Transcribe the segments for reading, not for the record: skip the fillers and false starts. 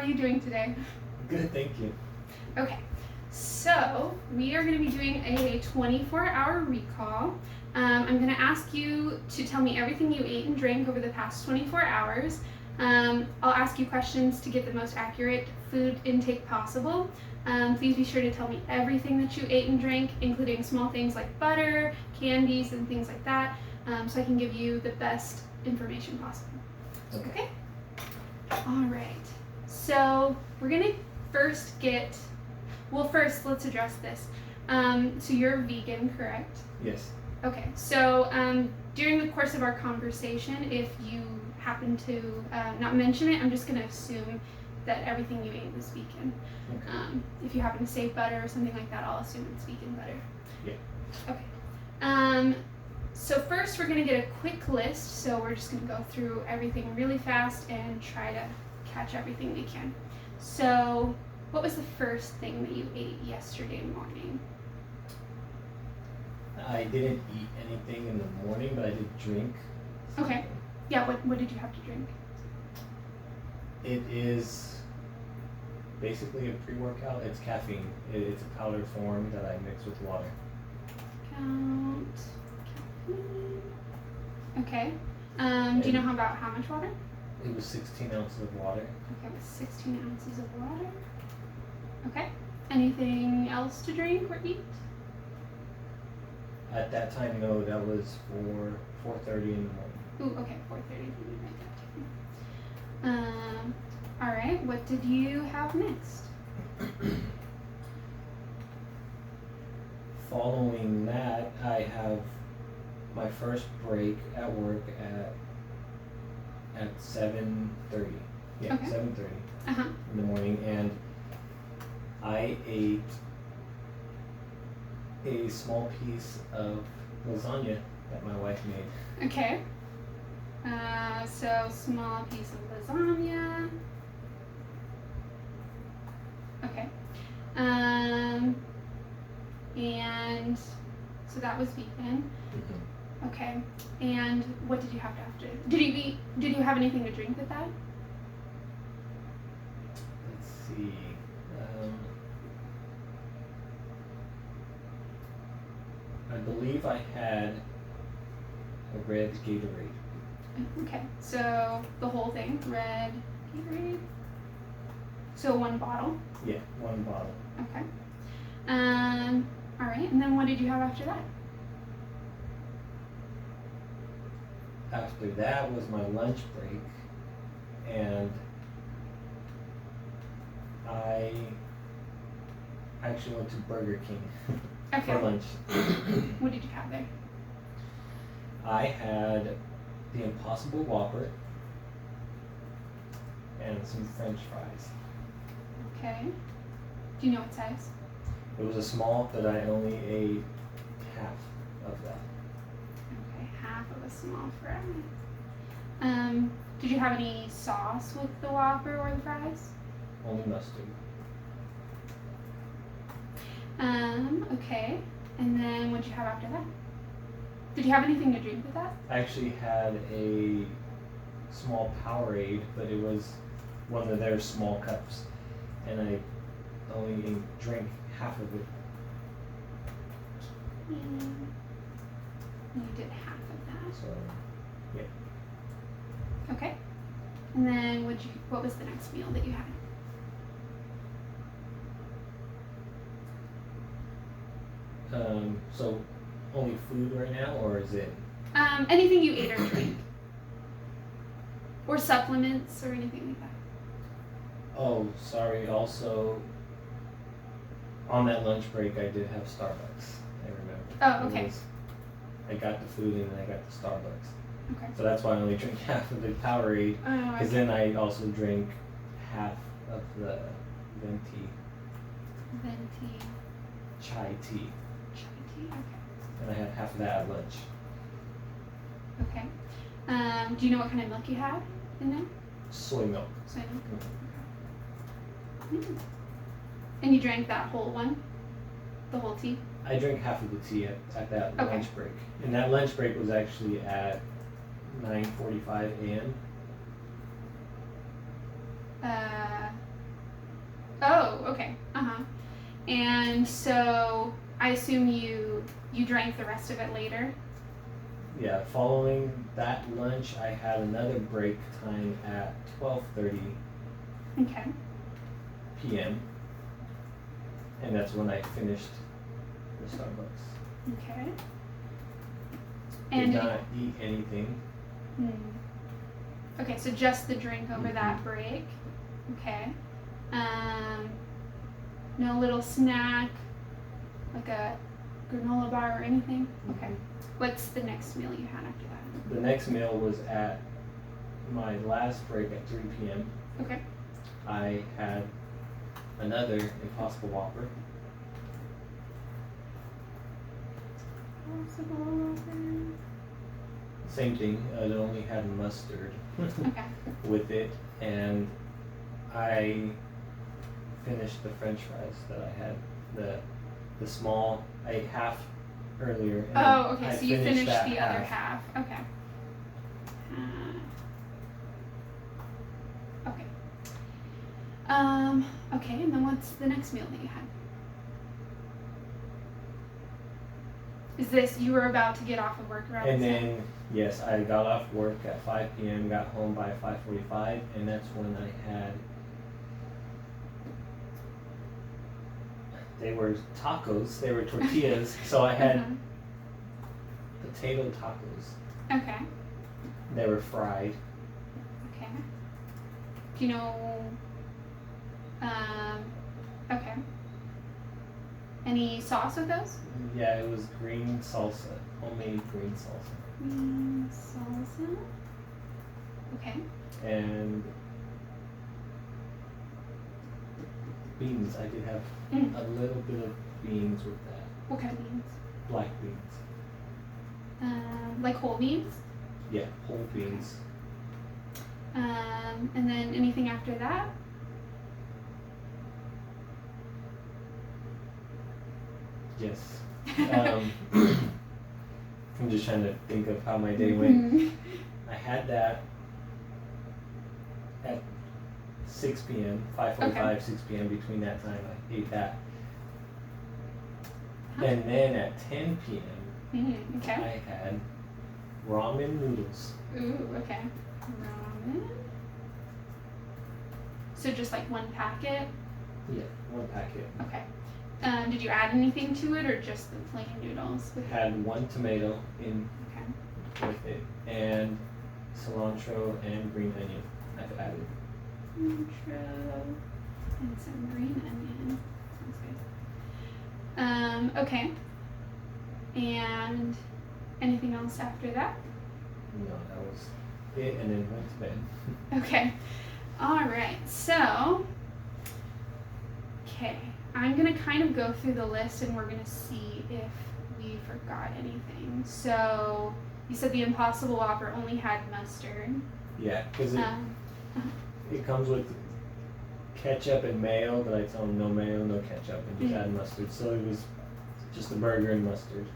are you doing today? Good, thank you. Okay, so we are going to be doing a 24-hour recall. I'm going to ask you to tell me everything you ate and drank over the past 24 hours. I'll ask you questions to get the most accurate food intake possible. Please be sure to tell me everything that you ate and drank, including small things like butter, candies, and things like that, so I can give you the best information possible. Okay? All right. So we're going to first let's address this. So you're vegan, correct? Yes. Okay. So during the course of our conversation, if you happen to not mention it, I'm just going to assume that everything you ate was vegan. Okay. If you happen to say butter or something like that, I'll assume it's vegan butter. Yeah. Okay. So first we're going to get a quick list, so we're just going to go through everything really fast and try to catch everything we can. So what was the first thing that you ate yesterday morning? I didn't eat anything in the morning, but I did drink. Okay. Yeah, what did you have to drink? It is basically a pre-workout. It's caffeine. It's a powdered form that I mix with water. Count caffeine. Okay. Do you know about how much water? It was 16 ounces of water. Okay, with 16 ounces of water. Okay. Anything else to drink or eat? At that time, no, that was for 4:30 in the morning. Ooh, okay, 4:30. Let me write that down. All right. What did you have next? Following that, I have my first break at work at 7:30. Yeah, Okay. 7:30 Uh-huh. in the morning, and I ate a small piece of lasagna that my wife made. Okay. So small piece of lasagna. Okay. And so that was vegan. Mm-hmm. Okay. And what did you have after? Did you have anything to drink with that? Let's see. I believe I had a red Gatorade. Okay. So the whole thing, red Gatorade. So one bottle. Yeah, one bottle. Okay. All right. And then what did you have after that? After that was my lunch break, and I actually went to Burger King Okay. for lunch. What did you have there? I had the Impossible Whopper and some French fries. Okay. Do you know what size? It was a small, but I only ate half of that. Okay, half of a small fry. Did you have any sauce with the Whopper or the fries? Only mustard. Okay. And then what did you have after that? Did you have anything to drink with that? I actually had a small Powerade, but it was one of their small cups, and I only drank half of it. And you did half of that. So, yeah. Okay. And then what was the next meal that you had? So only food right now, or is it? Anything you ate or drank. Or supplements or anything like that. Oh, sorry. Also, on that lunch break, I did have Starbucks. I remember. Oh, okay. I got the food and then I got the Starbucks. Okay. So that's why I only drank half of the Powerade. Oh, Because then I also drank half of the venti chai tea. Chai tea, okay. And I had half of that at lunch. Okay. Do you know what kind of milk you had in there? Soy milk. Soy milk. Mm. And you drank that whole one? The whole tea? I drank half of the tea at that Okay. lunch break. And that lunch break was actually at 9:45 a.m. And so I assume you drank the rest of it later. Yeah, following that lunch, I had another break time at 12:30 Okay. p.m. And that's when I finished the Starbucks. Okay. Did And not eat anything. Okay, so just the drink over that break. Okay. No little snack, like a granola bar or anything. Okay. What's the next meal you had after that? The next meal was at my last break at 3 p.m. Okay. I had another Impossible Whopper. Same thing, it only had mustard Okay. with it, and I finished the French fries that I had. The small, I ate half earlier. And Oh, okay. I So you finished that the other half. Okay. Okay. Okay, and then what's the next meal that you had? Is this you were about to get off of work around And this time? then, yes, I got off work at 5 p.m., got home by 5:45, and that's when I had, they were tacos, they were tortillas, so I had potato tacos. Okay. They were fried. Okay. Do you know? Okay. Any sauce with those? Yeah, it was green salsa, homemade green salsa. Green salsa. Okay. And beans, I did have a little bit of beans with that. What kind of beans? Black beans. Like whole beans. Yeah, whole beans. And then anything after that? Yes. I'm just trying to think of how my day went. I had that at 6 p.m., 5:45, 6 p.m. Between that time, I ate that. And then at 10 p.m., Okay. I had ramen noodles. Ooh, okay. Ramen. So just like one packet? Yeah, one packet. Okay. Did you add anything to it or just the plain noodles? It had one tomato in Okay. with it, and cilantro and green onion I've added. Intro and some green onion. Sounds good. Okay. And anything else after that? No, that was it, and then went to bed. Okay. All right. So, okay. I'm going to kind of go through the list and we're going to see if we forgot anything. So, you said the Impossible Whopper only had mustard. Yeah, because it comes with ketchup and mayo, but I told them no mayo, no ketchup, and just add mustard. So it was just a burger and mustard.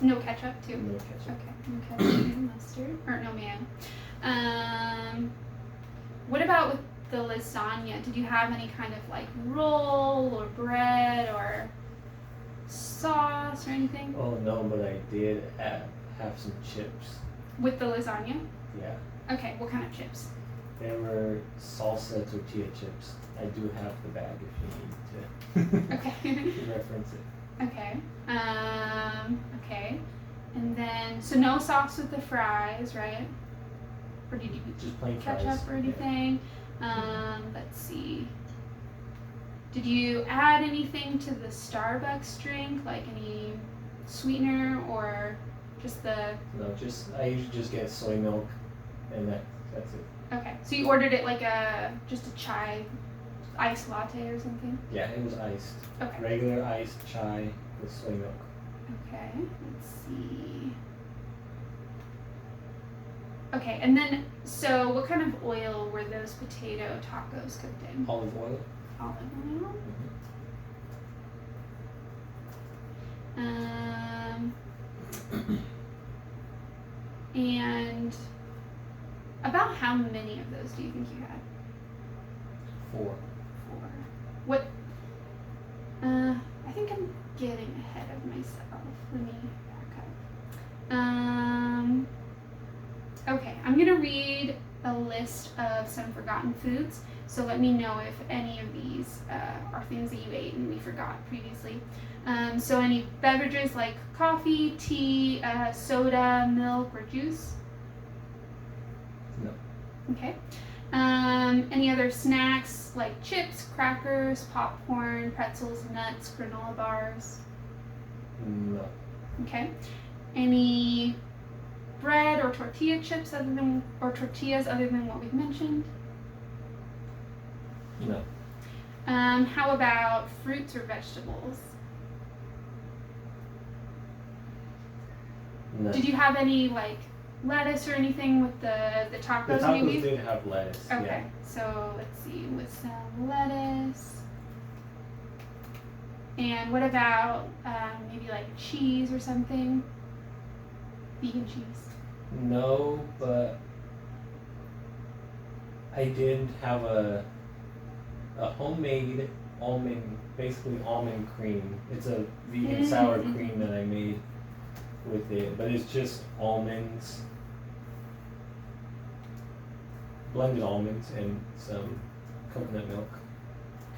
No ketchup, too? No ketchup. Okay. No ketchup and mustard. Or no mayo. What about with the lasagna? Did you have any kind of like roll or bread or sauce or anything? Oh no, but I did have some chips. With the lasagna? Yeah. Okay, what kind of chips? They were salsa tortilla chips. I do have the bag if you need to, Okay. to reference it. Okay. Okay. And then, so no sauce with the fries, right? Or did you Just plain ketchup fries. or anything? Let's see. Did you add anything to the Starbucks drink, like any sweetener or just the? No, I usually just get soy milk, and that's it. Okay, so you ordered it like just a chai iced latte or something? Yeah, it was iced. Okay. Regular iced chai with soy milk. Okay, let's see. Okay, and then, so what kind of oil were those potato tacos cooked in? Olive oil. Olive oil. And about how many of those do you think you had? 4. 4. What? list of some forgotten foods. So let me know if any of these are things that you ate and we forgot previously. So any beverages like coffee, tea, soda, milk, or juice? No. Okay. Any other snacks like chips, crackers, popcorn, pretzels, nuts, granola bars? No. Okay. Any bread or tortilla chips tortillas other than what we've mentioned? No. How about fruits or vegetables? No. Did you have any like lettuce or anything with the The tacos tacos maybe? did have lettuce. Okay, Yeah. so let's see, with some lettuce. And what about maybe like cheese or something? Vegan cheese. No, but I did have a homemade basically almond cream. It's a vegan sour cream that I made with it, but it's just almonds, blended almonds, and some coconut milk.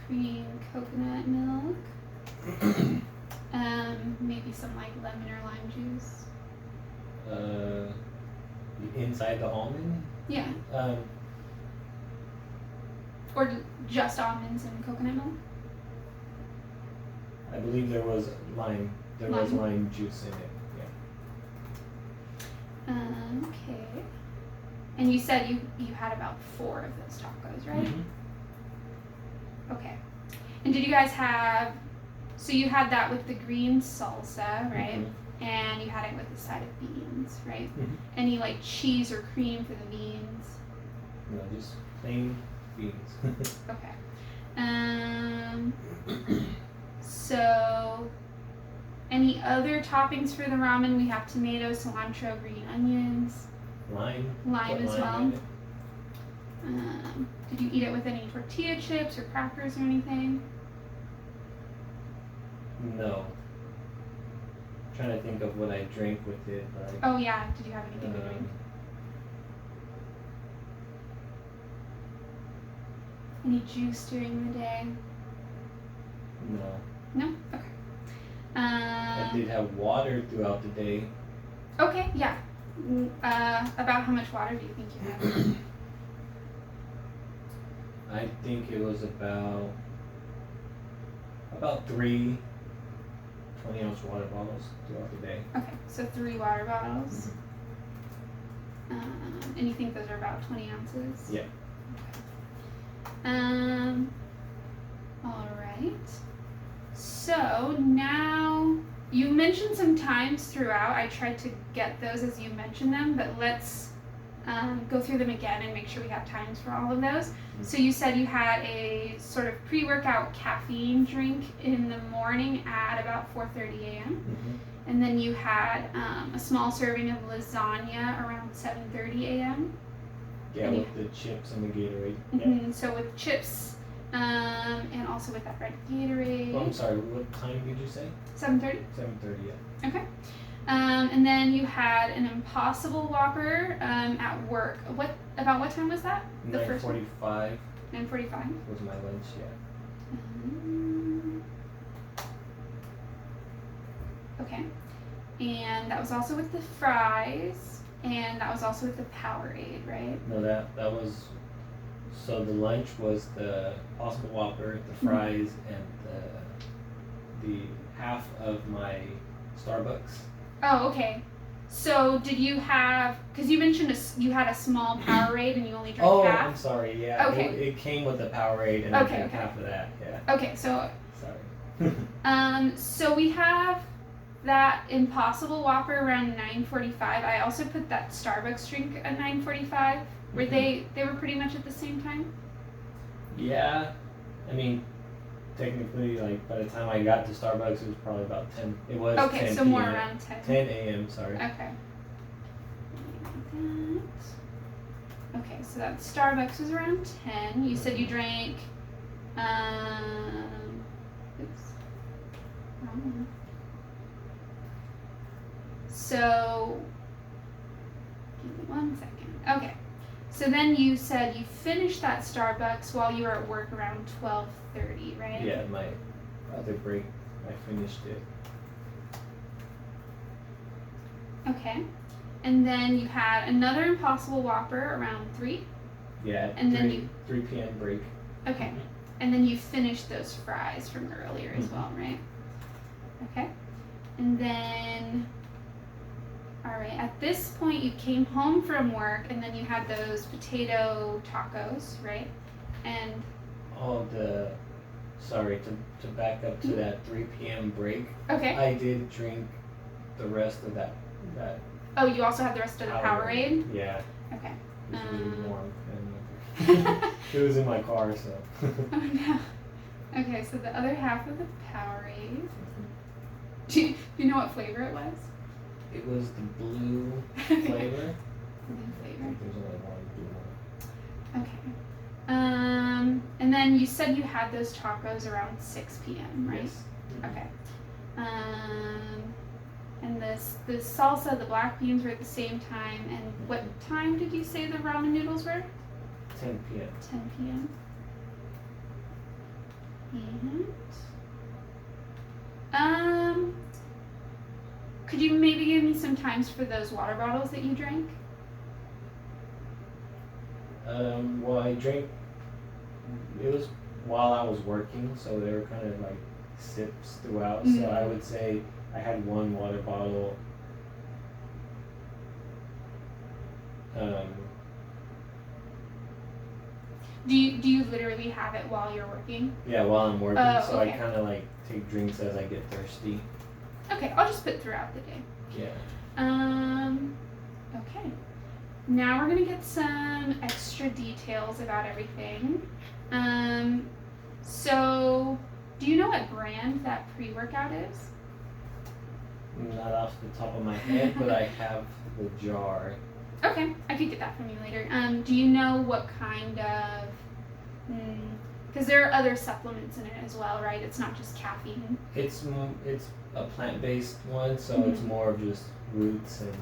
Cream, coconut milk. Maybe some like lemon or lime juice. Inside the almond. Yeah. Or just almonds and coconut milk. I believe there was lime. There was Lime. lime juice in it. Yeah. Okay. And you said you had about 4 of those tacos, right? Mhm. Okay. And did you guys have? So you had that with the green salsa, right? Mhm. And you had it with a side of beans, right? Mhm. Any like cheese or cream for the beans? No, just plain beans. Okay. So any other toppings for the ramen? We have tomatoes, cilantro, green onions, Lime. lime Put as well. in it. Did you eat it with any tortilla chips or crackers or anything? No. Trying to think of what I drank with it, but Oh yeah. Did you have anything to drink? Any juice during the day? no. No. Okay. I did have water throughout the day. Okay. Yeah. About how much water do you think you had? I think it was about 3 20-ounce water bottles throughout the day. Okay, so 3 water bottles. And you think those are about 20 ounces? Yeah. Okay. All right. So now you mentioned some times throughout. I tried to get those as you mentioned them, but let's go through them again and make sure we have times for all of those. So you said you had a sort of pre-workout caffeine drink in the morning at about 4:30 a.m. Mm-hmm. And then you had a small serving of lasagna around 7:30 a.m. Yeah, And with the chips and the Gatorade. Yeah. Mm-hmm. So with chips and also with that red Gatorade. Oh, I'm sorry, what time did you say? 7:30. 7:30, yeah. Okay. And then you had an Impossible Whopper at work. About what time was that? The first one? 9:45 9:45. was my lunch, yeah. Okay. And that was also with the fries, and that was also with the Powerade, right? No, that was, so the lunch was the Possible Whopper, the fries, and the half of my Starbucks. Oh, okay. So did you have? Because you mentioned you had a small Powerade and you only drank Oh, half. I'm sorry, yeah. Okay. It came with the Powerade and Okay, I drank okay. half of that, yeah. Okay, so Sorry. so we have that Impossible Whopper around 9:45. I also put that Starbucks drink at 9:45. Were Mhm. they were pretty much at the same time? Yeah, I mean, technically, like, by the time I got to Starbucks, it was probably about 10. It was Okay, 10 so more p.m. around 10. 10 a.m., sorry. Okay. Okay, so that Starbucks was around 10. You said you drank, oops. Wrong one. So, give me 1 second. Okay, So then you said you finished that Starbucks while you were at work around 12:30, right? Yeah, my other break, I finished it. Okay. And then you had another Impossible Whopper around 3. Yeah, And then 3 p.m. break. Okay. And then you finished those fries from earlier as well, right? Okay. And then, all right, at this point you came home from work and then you had those potato tacos, right? And Sorry, to back up to that 3 p.m. break, okay. I did drink the rest of that Oh, you also had the rest of the Powerade? Yeah. Okay. It was really warm and it was in my car, so. Oh no. Okay, so the other half of the Powerade. Do you know what flavor it was? It was the blue Okay. flavor. Blue I flavor. think there's only one blue one. Okay. And then you said you had those tacos around 6 p.m., right? Yes. Okay. And the salsa, the black beans were at the same time. And what time did you say the ramen noodles were? 10 p.m. 10 p.m. And could you maybe give me some times for those water bottles that you drank? Well, I drank. It was while I was working, so they were kind of like sips throughout. So I would say I had one water bottle. Do you literally have it while you're working? Yeah, while I'm working, Oh, so okay. I kind of like take drinks as I get thirsty. Okay, I'll just put throughout the day. Yeah. Okay. Now we're gonna get some extra details about everything. So do you know what brand that pre-workout is? Not off the top of my head, but I have the jar. Okay, I could get that from you later. Do you know what kind of? Because there are other supplements in it as well, right? It's not just caffeine. It's a plant-based one, so it's more of just roots and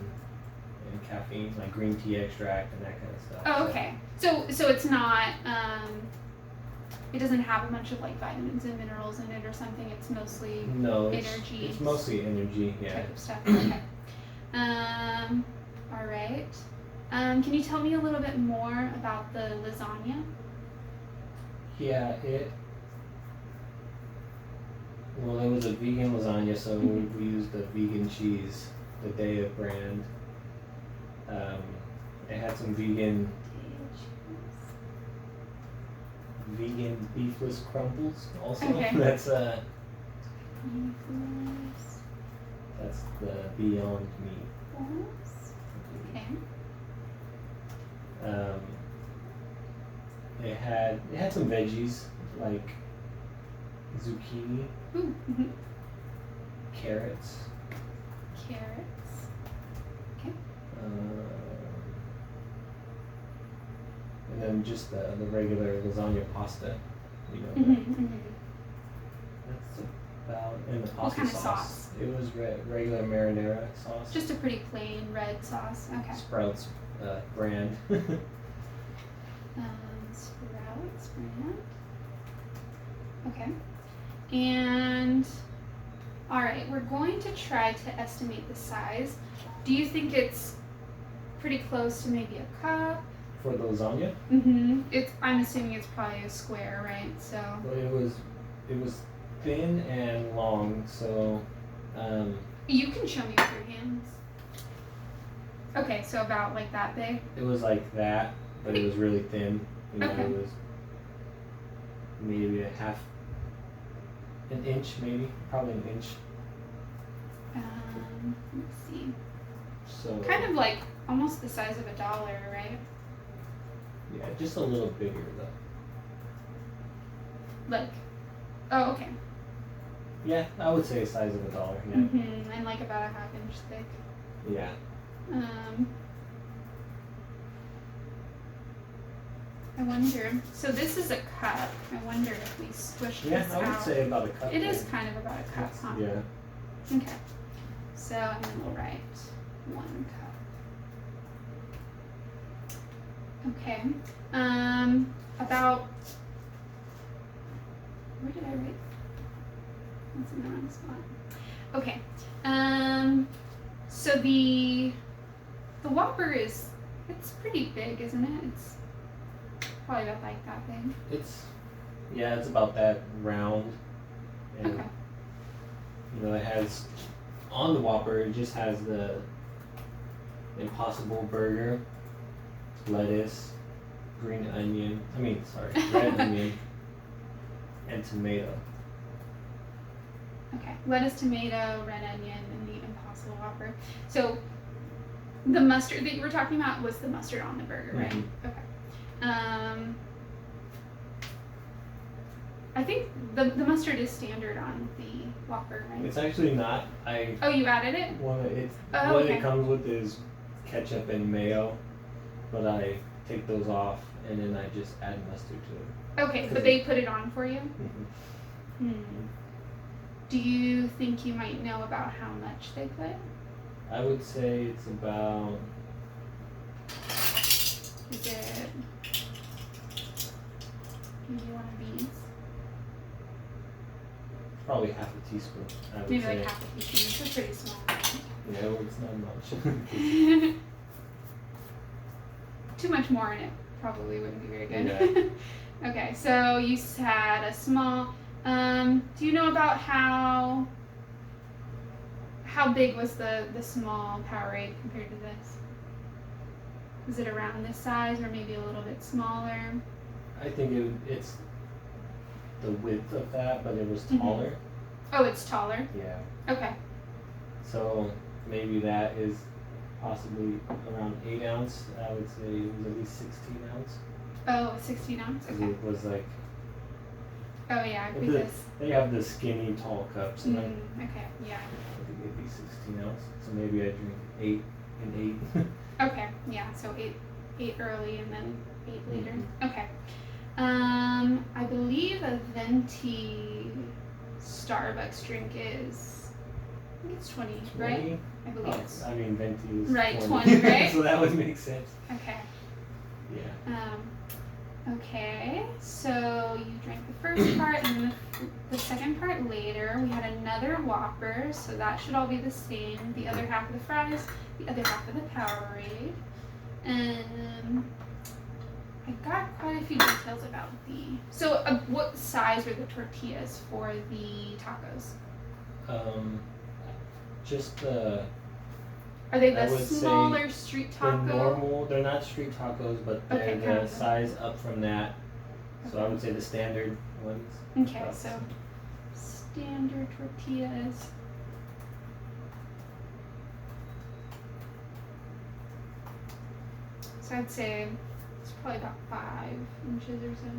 caffeine, like green tea extract and that kind of stuff. Oh, okay. So it's not. It doesn't have a bunch of like vitamins and minerals in it or something. It's mostly energy. It's mostly energy, yeah. Type of stuff. Okay. All right. Can you tell me a little bit more about the lasagna? Yeah, it was a vegan lasagna, so we used the vegan cheese, the Daya brand. It had some vegan beefless crumbles also. Okay. That's the Beyond Meat. Okay. It had some veggies like zucchini, Ooh. carrots. Carrots. Okay. And then just the regular lasagna pasta, That's about, and the pasta What kind of sauce? It was regular marinara sauce. Just a pretty plain red sauce. Okay. Sprouts brand. Sprouts brand. Okay. And all right, we're going to try to estimate the size. Do you think it's pretty close to maybe a cup? For the lasagna? I'm assuming it's probably a square, right? So. Well, it was thin and long, so. You can show me with your hands. Okay, so about like that big. It was like that, but it was really thin. Okay. It was maybe an inch, maybe, probably an inch. Let's see. So. Kind of like almost the size of $1, right? Yeah, just a little bigger though. Like, oh, okay. Yeah, I would say size of $1. Yeah. And like about a 1/2 inch thick. Yeah. I wonder. So this is a cup. I wonder if we squish this I would out. say about a cup. It is kind of about a cup, huh? Yeah. Okay. So and then we'll write 1 cup. Okay. About where did I write? That's in the wrong spot. Okay. So the Whopper it's pretty big, isn't it? It's probably about like that big. It's about that round. And Okay. it has on the Whopper. It just has the Impossible Burger, lettuce, red onion, and tomato. Okay. Lettuce, tomato, red onion, and the Impossible Whopper. So the mustard that you were talking about was the mustard on the burger, right? Mm-hmm. Okay. I think the mustard is standard on the Whopper, right? It's actually not. Oh, you added it? What okay. it comes with is ketchup and mayo, but I take those off and then I just add mustard to it. Okay, but they put it on for you? Mm-hmm. Do you think you might know about how much they put? I would say it's about. Is it maybe one of these? Probably half a teaspoon. I would Maybe say. like half a teaspoon. It's a pretty small amount. No, it's not much. Too much more in it probably wouldn't be very good. Yeah. Okay, so you had a small. Do you know about how big was the small Powerade compared to this? Is it around this size or maybe a little bit smaller? I think it's the width of that, but it was taller. Oh, it's taller? Yeah. Okay. So maybe that is possibly around 8 ounce. I would say it was at least 16 ounce. Oh, 16 ounce? 'Cause Okay. it was like. Oh, yeah, because. They have the skinny tall cups, and okay, yeah. I think it'd be 16 ounce. So maybe I drink 8 and 8. Okay, yeah, so eight early and then 8 later. Mm-hmm. Okay. I believe a venti Starbucks drink is, I think it's 20, 20? right? I believe it's. I mean, venti is Right, 20, 20, right? So that would make sense. Okay. Yeah. Okay, so you drank the first part and then the second part later. We had another Whopper, so that should all be the same. The other half of the fries, the other half of the Powerade. And I got quite a few details about so what size were the tortillas for the tacos? Just the. Are they I the would say smaller street taco? They're not street tacos, but they're Okay, the kind of. size up from that. So I would say the standard ones. Okay, About so the same. standard tortillas. So I'd say it's probably about 5 inches or so.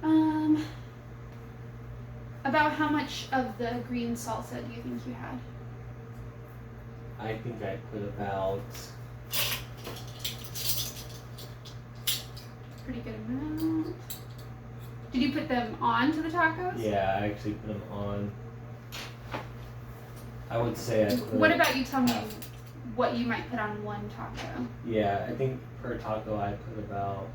Mm-hmm. About how much of the green salsa do you think you had? I think I put about. Pretty good amount. Did you put them on to the tacos? Yeah, I actually put them on. I would say I put. What about you tell me what you might put on one taco? Yeah, I think per taco I put about.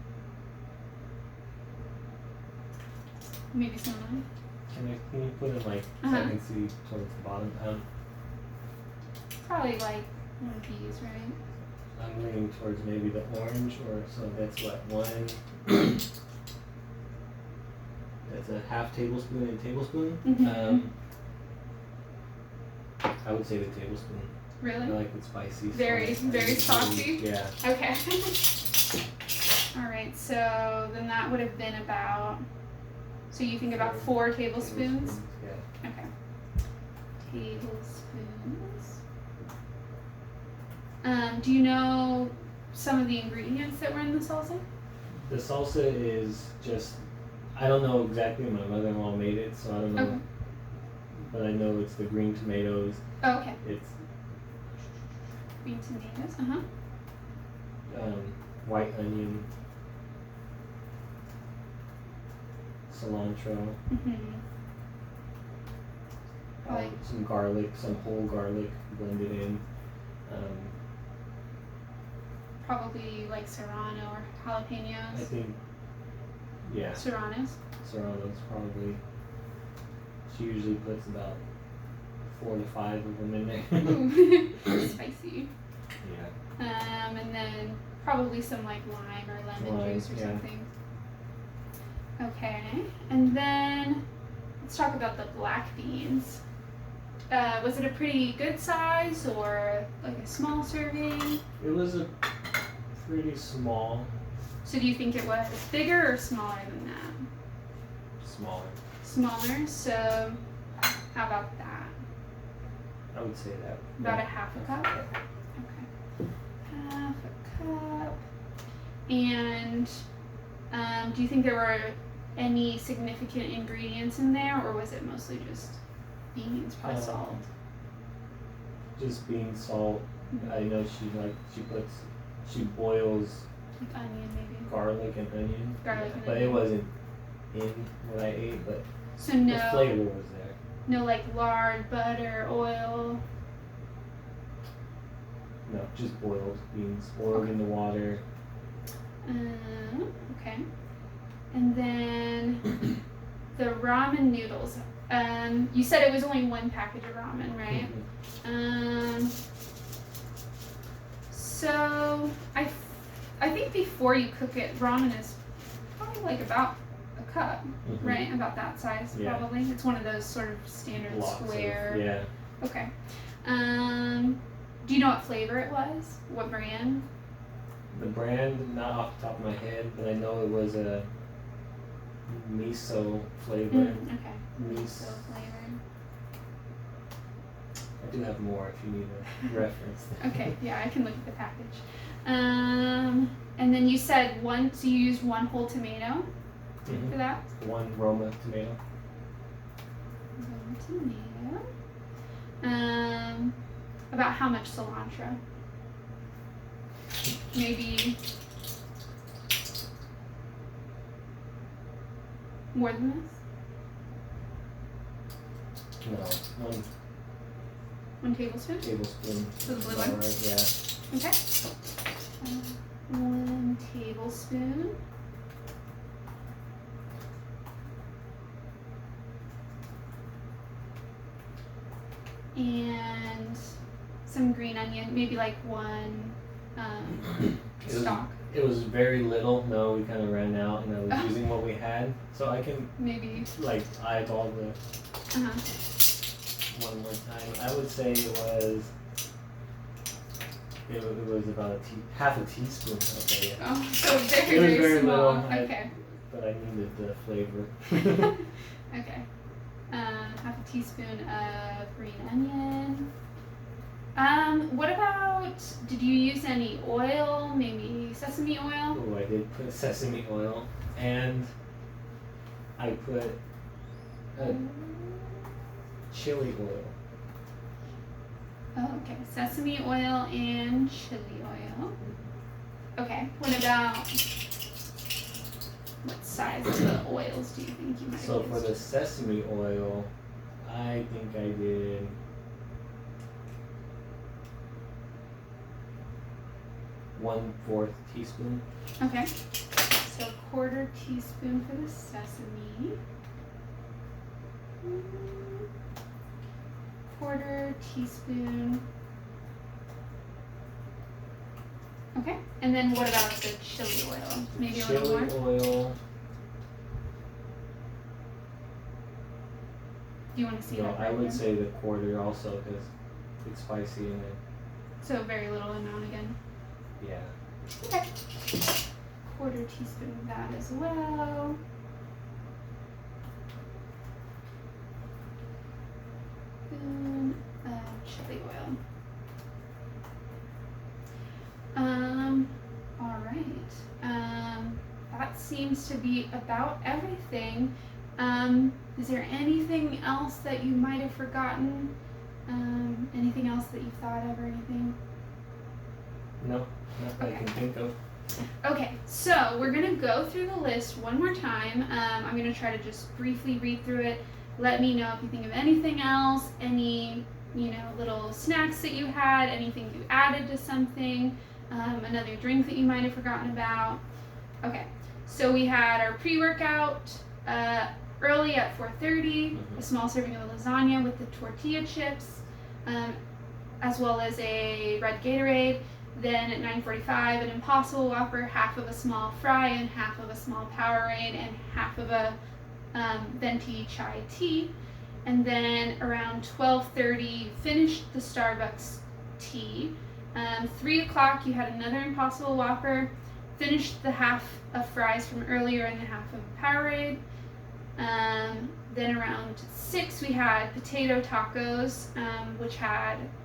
Maybe someone. Can you put it like so I can see towards the bottom? Probably like one of these, right? I'm leaning towards maybe the orange, or so that's what one. That's a half tablespoon and a tablespoon. Mm-hmm. I would say the tablespoon. Really? I like it spicy. Very saucy? Yeah. Okay. Alright, so then that would have been about, so you think about 4 tablespoons? Yeah. Okay. Tablespoons. Do you know some of the ingredients that were in the salsa? The salsa is just, I don't know exactly, my mother-in-law made it, so I don't know. Okay. But I know it's the green tomatoes. Oh, okay. It's Green tomatoes, white onion, cilantro, Like some garlic, some whole garlic blended in. probably like serrano or I jalapenos. think, yeah, Serranos. Serrano's probably. She usually puts about 4 to 5 of them in there. Ooh, spicy. Yeah. And then probably some like lime or lemon Lime, juice or yeah. something. Okay, and then let's talk about the black beans. Was it a pretty good size or like a small serving? It was a pretty small, So do you think it was bigger or smaller than that? smaller. Smaller, so how about that? I would say that. About yeah. a half a cup? Okay. Half a cup. And do you think there were any significant ingredients in there, or was it mostly just beans, probably salt? Just bean, salt. I know she boils Like onion, maybe? garlic and onion. Garlic and But onion. it wasn't in what I ate, but So the no, flavor was there. no like lard, butter, oil. No, just boiled beans, boiled in the water. Okay. And then the ramen noodles. You said it was only one package of ramen, right? So I think before you cook it, ramen is probably like about a cup, Mhm. right? About that size, Yeah. probably. It's one of those sort of standard Lots of- square. yeah. Okay. Do you know what flavor it was? What brand? The brand, not off the top of my head, but I know it was a miso flavor. Okay. Miso. flavor. I do have more if you need a reference. Okay, yeah, I can look at the package. And then you said so you used one whole tomato Mhm. for that? One Roma tomato. One tomato. About how much cilantro? Maybe more than this? No, 1 tablespoon? tablespoon. So the blue All one? right, yeah. Okay. 1 tablespoon. And some green onion, maybe like 1 It was- stalk, It was very little. No, we kind of ran out, and I was using what we had, so I can maybe. like eyeball the Uh-huh. one more time. I would say it was about half a teaspoon. Okay, yeah. Oh, so very, It was very, very small. little. Okay. But I needed the flavor. Okay. Half a teaspoon of green onion. What about, did you use any oil? Maybe sesame oil? Oh, I did put sesame oil, and I put chili oil. Oh, okay. Sesame oil and chili oil. Okay. What about, what size of the oils do you think you might So have for used? the sesame oil, I think I did 1/4 teaspoon. Okay. So 1/4 teaspoon for the sesame. 1/4 teaspoon. Okay. And then what about the chili oil? Maybe a little more? Chili oil. Do you want to see No, that? I would breakdown? say the 1/4 also because it's spicy in it. So very little amount again. Yeah. Okay. 1/4 teaspoon of that as well. Spoon of chili oil. All right. That seems to be about everything. Is there anything else that you might have forgotten? Anything else that you thought of or anything? No, not that I Okay. can think of. Okay, so we're gonna go through the list one more time. I'm gonna try to just briefly read through it. Let me know if you think of anything else, any little snacks that you had, anything you added to something. another drink that you might have forgotten about. Okay, so we had our pre-workout early at 4:30, a small serving of lasagna with the tortilla chips, as well as a red Gatorade. Then at 9:45, an Impossible Whopper, half of a small fry and half of a small Powerade and half of a venti chai tea. And then around 12:30, finished the Starbucks tea. 3 o'clock, you had another Impossible Whopper, finished the half of fries from earlier and the half of Powerade. Then around 6, we had potato tacos, which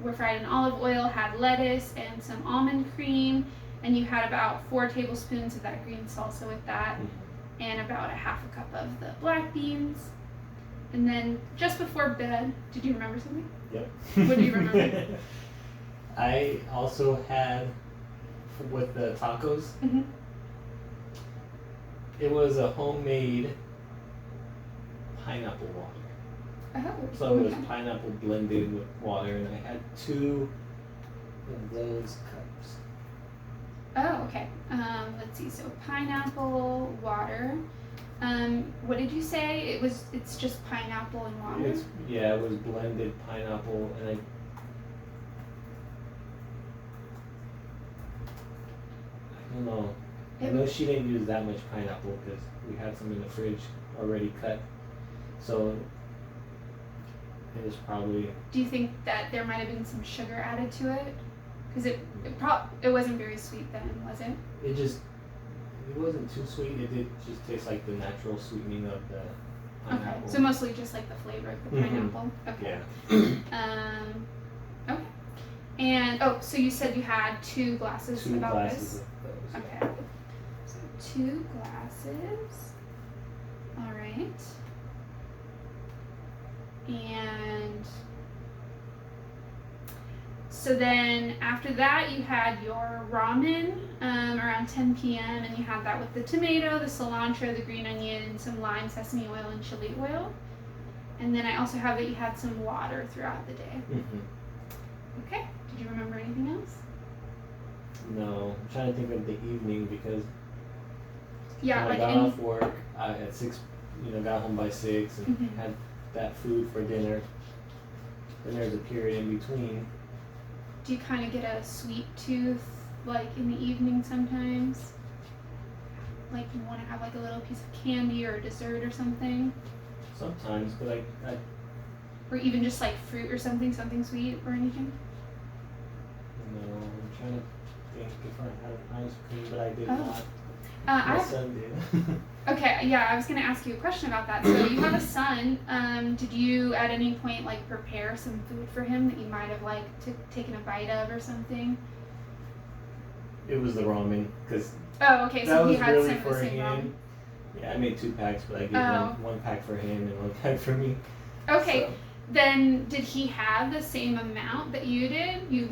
were fried in olive oil, had lettuce and some almond cream, and you had about 4 tablespoons of that green salsa with that, and about a half a cup of the black beans. And then just before bed, did you remember something? Yep. What do you remember? I also had, with the tacos, it was a homemade pineapple water. Oh, So it was pineapple blended with water, and I had 2 of those cups. Oh, okay. Let's see. So pineapple water. What did you say? It's just pineapple and water. It was blended pineapple, and I don't know. I know she didn't use that much pineapple because we had some in the fridge already cut. So it was probably. Do you think that there might have been some sugar added to it? Because it wasn't very sweet then, was it? It wasn't too sweet. It did just taste like the natural sweetening of the pineapple. Okay, so mostly just like the flavor of the pineapple. Okay. Yeah. Okay. And so you said you had 2 glasses 2 about glasses this. of those. Okay. So 2 glasses. All right. And so then after that you had your ramen around 10 p.m. and you had that with the tomato, the cilantro, the green onion, some lime, sesame oil, and chili oil. And then I also have that you had some water throughout the day. Okay. Did you remember anything else? No, I'm trying to think of the evening because Yeah, when like I got off work at 6, got home by 6 and had that food for dinner. Then there's a period in between. Do you kind of get a sweet tooth like in the evening sometimes? Like you want to have like a little piece of candy or a dessert or something? Sometimes, but I Or even just like fruit or something sweet or anything? no, I'm trying to think if I had ice cream, but I did Oh. not. My I son did. Okay, yeah, I was going to ask you a question about that. So you have a son. Did you at any point like prepare some food for him that you might have like taken a bite of or something? It was the ramen because Oh, okay, that so he was had really some of the for same ramen. him. Yeah, I made 2 packs, but I gave Oh. one pack for him and 1 pack for me. Okay, So, then did he have the same amount that you did? yeah.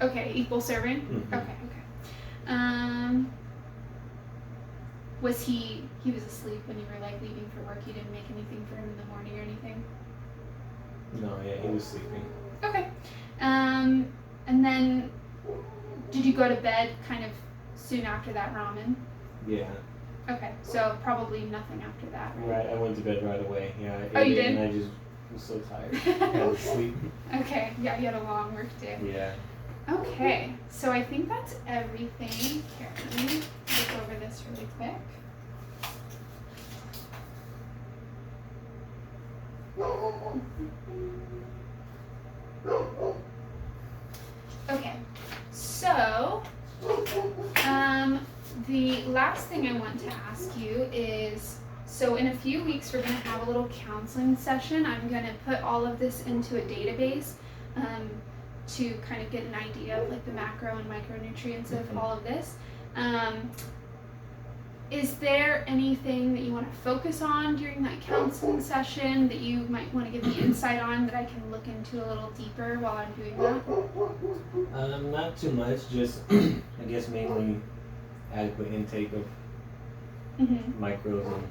Okay, equal serving? Mhm. Okay. Was he was asleep when you were like leaving for work? You didn't make anything for him in the morning or anything? No, yeah, he was sleeping. Okay. And then did you go to bed kind of soon after that ramen? Yeah. Okay, so probably nothing after that, right? Right, I went to bed right away. Yeah, I Oh, ate you it did? and I just was so tired. I had to sleep. Okay, yeah, you had a long work day. Yeah. Okay, so I think that's everything. Here, let me look over this really quick. Okay, so the last thing I want to ask you is, so in a few weeks we're going to have a little counseling session. I'm going to put all of this into a database to kind of get an idea of like the macro and micronutrients of all of this. Is there anything that you want to focus on during that counseling session that you might want to give me insight on that I can look into a little deeper while I'm doing that? Not too much, just I guess mainly adequate intake of micros and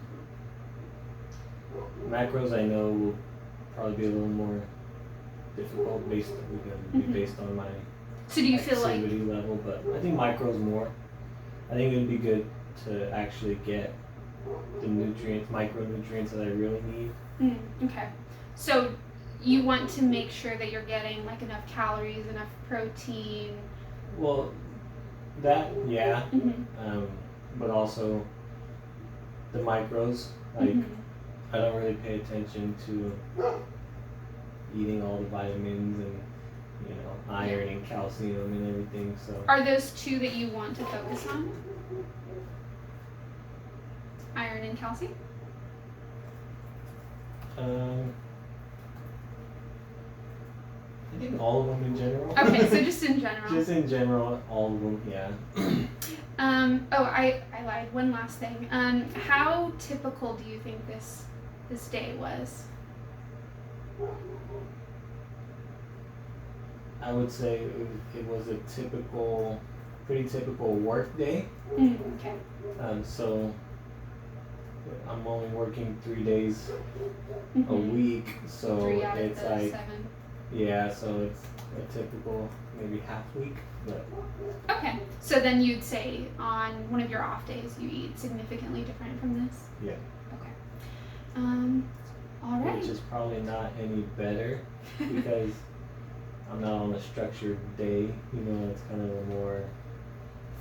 macros. I know will probably be a little more difficult based on my So do you feel like, activity level, but I think micros more. I think it would be good to actually get the nutrients, micronutrients that I really need. okay. So you want to make sure that you're getting like enough calories, enough protein. Well, that, yeah, Mm-hmm. but also the micros. Like, Mm-hmm. I don't really pay attention to eating all the vitamins and, you know, iron and calcium and everything, so. Are those two that you want to focus on? Iron and calcium? I think all of them in general. Okay, so just in general. Just in general, all of them, yeah. I lied. One last thing. How typical do you think this day was? I would say it was a pretty typical work day. Okay. So I'm only working 3 days a Mhm. week, so 3 out of it's the like, 7. yeah, so it's a typical maybe half week, but Okay. So then you'd say on one of your off days you eat significantly different from this? yeah. Okay. All right. Which is probably not any better because I'm not on a structured day, you know, it's kind of a more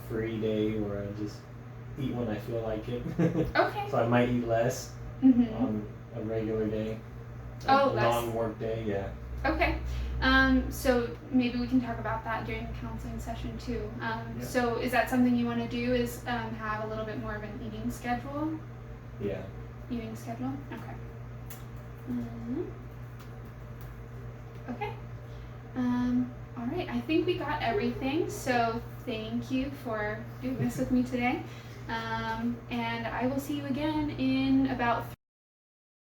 free day where I just eat when I feel like it. Okay. So I might eat less Mm-hmm. on a regular day. Oh, a less. non-work day, yeah. Okay. So maybe we can talk about that during the counseling session too. Yeah. So is that something you want to do? Is have a little bit more of an eating schedule? Yeah. Eating schedule. Okay. Okay. All right. I think we got everything. So thank you for doing this with me today. And I will see you again in about